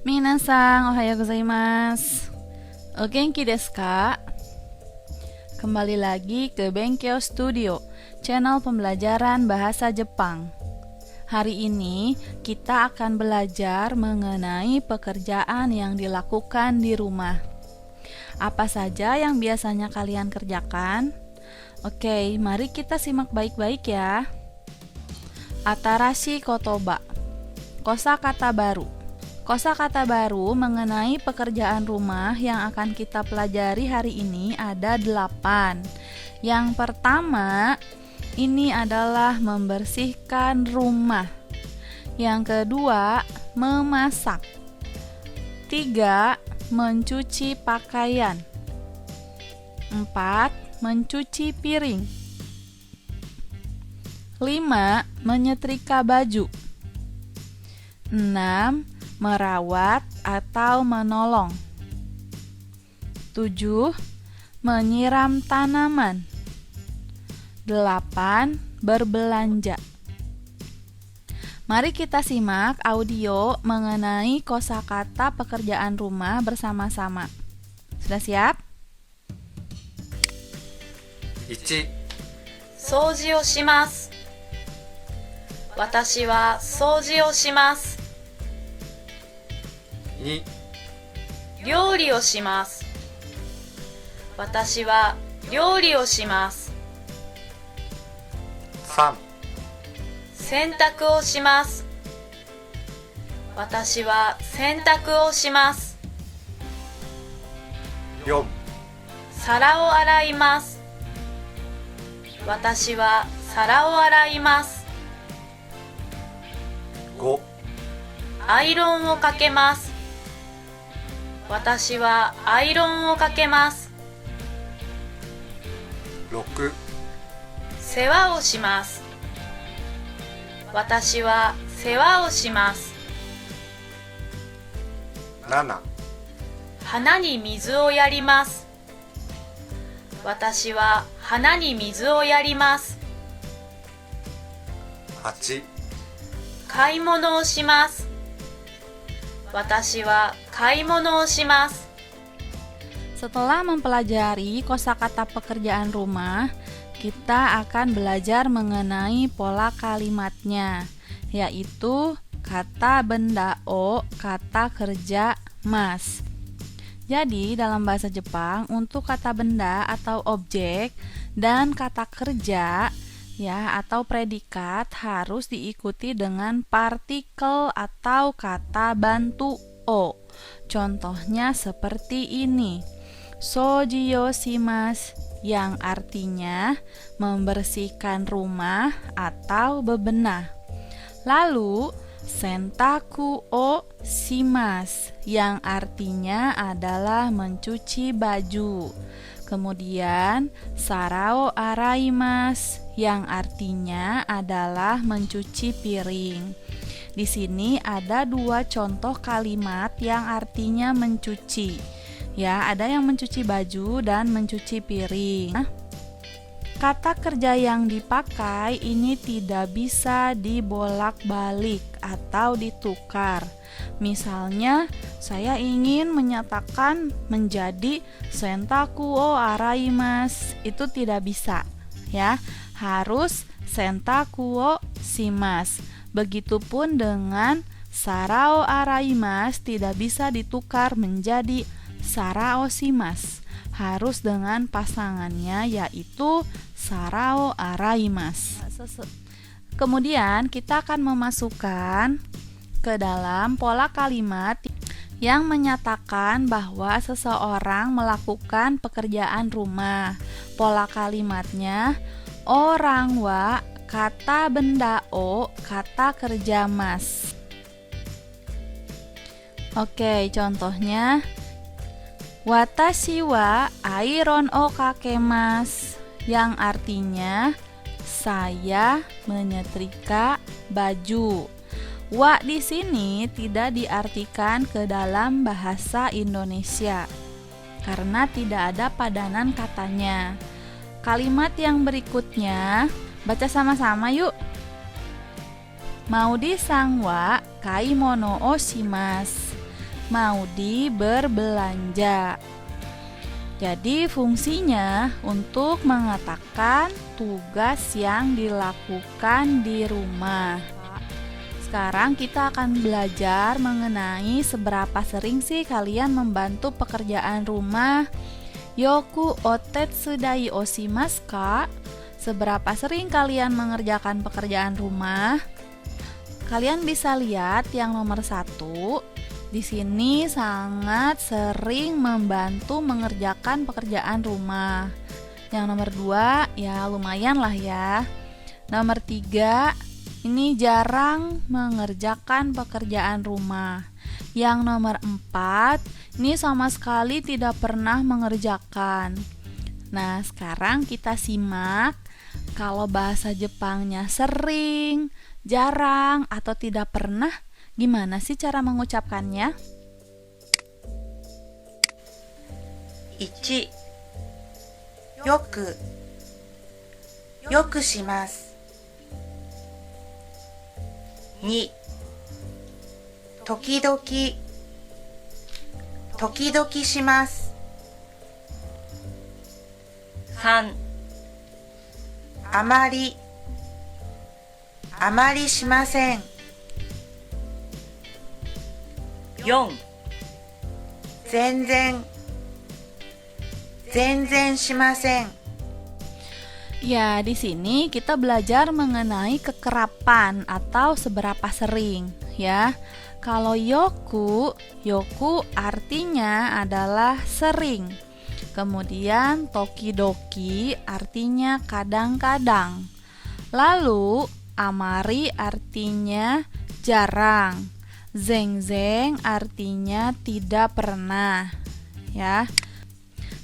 Minasan, ohayo gozaimasu. O genki desu ka? Kembali lagi ke Benkyo Studio, channel pembelajaran bahasa Jepang. Hari ini kita akan belajar mengenai pekerjaan yang dilakukan di rumah. Apa saja yang biasanya kalian kerjakan? Oke, mari kita simak baik-baik ya. Atarashi kotoba, kosakata baru. Kosakata baru mengenai pekerjaan rumah yang akan kita pelajari hari ini ada 8. Yang pertama, ini adalah membersihkan rumah. Yang kedua, memasak. 3, mencuci pakaian. 4, mencuci piring. 5, menyetrika baju. 6, merawat atau menolong. 7, menyiram tanaman. 8, berbelanja. Mari kita simak audio mengenai kosakata pekerjaan rumah bersama-sama. Sudah siap? 1、掃除をします。私は掃除をします。2、料理をします。私は料理をします。3、洗濯をします。私は洗濯をします。4、皿を洗います。私は皿を洗います。5、アイロンをかけます。私はアイロンをかけます。6、世話をします。私は世話をします。7、花に水をやります。私は花に水をやります。8、買い物をします。私は買い物をします。Setelah mempelajari kosakata pekerjaan rumah, kita akan belajar mengenai pola kalimatnya, yaitu kata benda o, kata kerja mas. Jadi, dalam bahasa Jepang, untuk kata benda atau objek dan kata kerja ya atau predikat harus diikuti dengan partikel atau kata bantu o. Contohnya seperti ini. Soji yo shimasu, yang artinya membersihkan rumah atau bebenah. Lalu sentaku o shimasu, yang artinya adalah mencuci baju. Kemudian sarao araimasu, yang artinya adalah mencuci piring. Di sini ada 2 contoh kalimat yang artinya mencuci. Ya, ada yang mencuci baju dan mencuci piring. Kata kerja yang dipakai ini tidak bisa dibolak-balik atau ditukar. Misalnya, saya ingin menyatakan menjadi sentaku o araimasu. Itu tidak bisa, ya. Harus sentaku o shimasu. Begitupun dengan sarao araimasu tidak bisa ditukar menjadi sarao shimasu. Harus dengan pasangannya, yaitu sarao araimasu. Kemudian kita akan memasukkan ke dalam pola kalimat yang menyatakan bahwa seseorang melakukan pekerjaan rumah. Pola kalimatnya orang wa, kata benda o, kata kerja mas. Oke, contohnya watashi wa iron o kakemasu, yang artinya saya menyetrika baju. Wa di sini tidak diartikan ke dalam bahasa Indonesia karena tidak ada padanan katanya. Kalimat yang berikutnya, baca sama-sama yuk. Maudi-san wa kaimono o shimasu. Maudi berbelanja. Jadi fungsinya untuk mengatakan tugas yang dilakukan di rumah. Sekarang kita akan belajar mengenai seberapa sering sih kalian membantu pekerjaan rumah. Yoku otetsudai oshimasu ka? Seberapa sering kalian mengerjakan pekerjaan rumah? Kalian bisa lihat yang nomor 1. Di sini sangat sering membantu mengerjakan pekerjaan rumah. Yang nomor 2, ya lumayan lah ya. Nomor 3, ini jarang mengerjakan pekerjaan rumah. Yang nomor 4, ini sama sekali tidak pernah mengerjakan. Nah, sekarang kita simak kalau bahasa Jepangnya sering, jarang, atau tidak pernah. Gimana sih cara mengucapkannya? 1. よくよくします。2. 時々時々します。3. あまりあまりしません。4. 全然全然しません。Ya, di sini kita belajar mengenai kekerapan atau seberapa sering, ya. Kalau yoku artinya adalah sering. Kemudian tokidoki artinya kadang-kadang. Lalu amari artinya jarang. Zeng-zeng artinya tidak pernah, ya.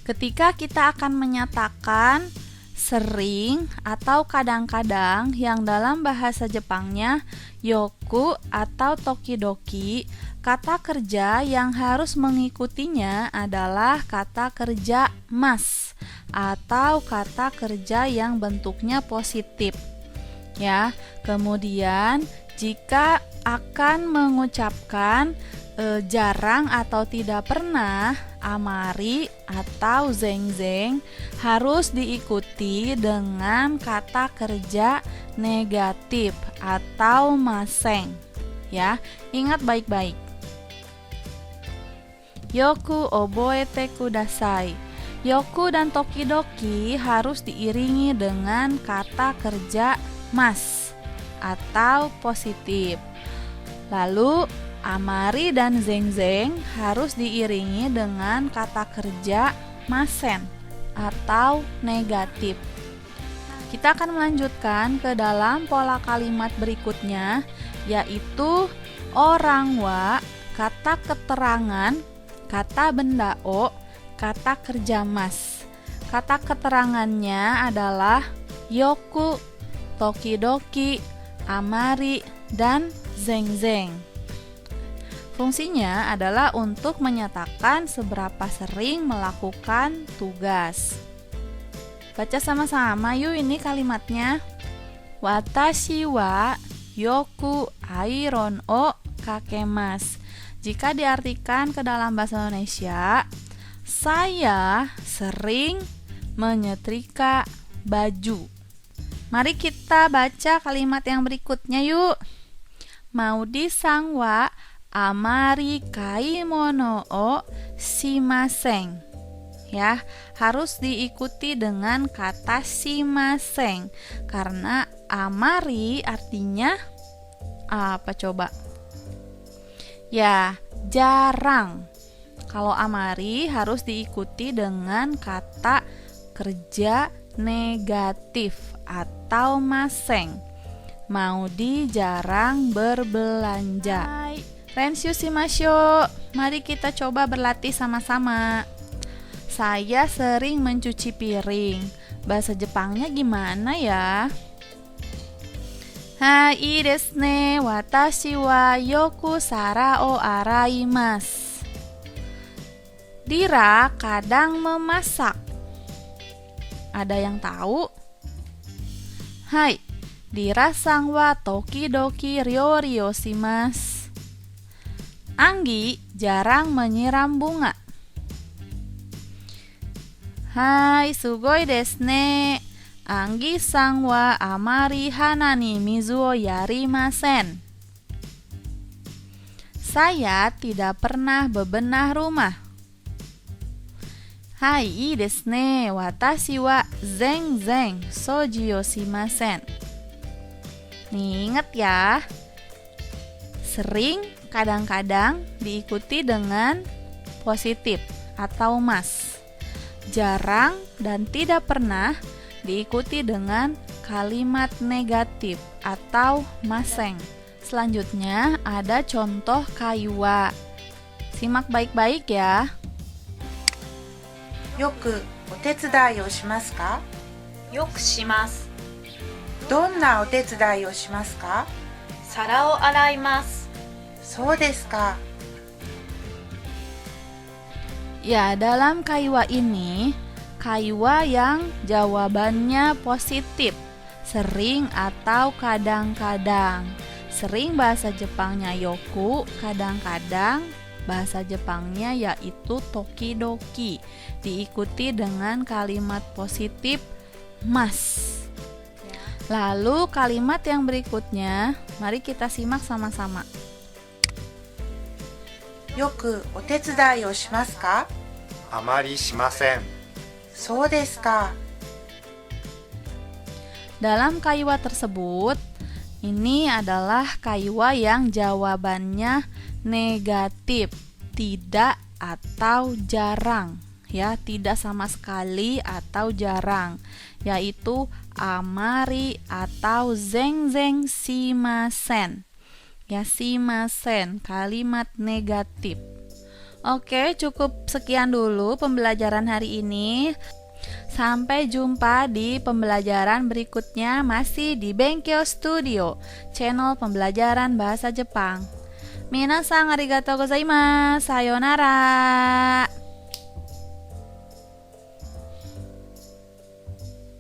Ketika kita akan menyatakan sering atau kadang-kadang yang dalam bahasa Jepangnya yoku atau tokidoki, kata kerja yang harus mengikutinya adalah kata kerja mas atau kata kerja yang bentuknya positif, ya. Kemudian jika akan mengucapkan jarang atau tidak pernah, amari atau zeng-zeng harus diikuti dengan kata kerja negatif atau maseng, ya. Ingat baik-baik. Yoku oboete kudasai. Yoku dan tokidoki harus diiringi dengan kata kerja mas atau positif. Lalu amari dan zeng-zeng harus diiringi dengan kata kerja masen atau negatif. Kita akan melanjutkan ke dalam pola kalimat berikutnya, yaitu orang wa, kata keterangan, kata benda o, kata kerja mas. Kata keterangannya adalah yoku, tokidoki, amari, dan zeng-zeng. Fungsinya adalah untuk menyatakan seberapa sering melakukan tugas. Baca sama-sama yuk ini kalimatnya. Watashi wa yoku iron o kakemasu. Jika diartikan ke dalam bahasa Indonesia, saya sering menyetrika baju. Mari kita baca kalimat yang berikutnya yuk. Maudi-san wa amari kaimono o shimasen. Ya, harus diikuti dengan kata shimasen karena amari artinya apa coba? Ya, jarang. Kalau amari harus diikuti dengan kata kerja negatif atau maseng. Maudi jarang berbelanja. Renshu shimasho. Mari kita coba berlatih sama-sama. Saya sering mencuci piring. Bahasa Jepangnya gimana ya? Ii desu ne. Watashi wa yoku sara o araimasu. Dira kadang memasak. Ada yang tahu? Hai, Dira-san wa tokidoki ryori o shimasu. Anggi jarang menyiram bunga. Hai, sugoi desu ne. Anggi sang wa amari hana ni mizu o yarimasen. Saya tidak pernah bebenah rumah. Hai, ii desu ne. Watashi wa zenzen soji o shimasen. Nih, ingat ya. Sering, kadang-kadang diikuti dengan positif atau mas. Jarang dan tidak pernah diikuti dengan kalimat negatif atau maseng. Selanjutnya ada contoh kaiwa. Simak baik-baik ya. よくお手伝いをしますか？よくします。どんなお手伝いをしますか？皿を洗います。そうですか。 Ya, dalam kaiwa ini, kaiwa yang jawabannya positif, sering atau kadang-kadang. Sering bahasa Jepangnya yoku, kadang-kadang bahasa Jepangnya yaitu tokidoki, diikuti dengan kalimat positif mas. Lalu kalimat yang berikutnya, mari kita simak sama-sama. よくお手伝いをしますか？あまりしません。そうですか。 Dalam kaiwa tersebut, ini adalah kaiwa yang jawabannya negatif, tidak atau jarang, ya, tidak sama sekali atau jarang, yaitu amari atau zenzen shimasen. Ya, shimasen, kalimat negatif. Oke, cukup sekian dulu pembelajaran hari ini. Sampai jumpa di pembelajaran berikutnya masih di Benkyo Studio, channel pembelajaran bahasa Jepang. Minasan arigatou gozaimasu. Sayonara.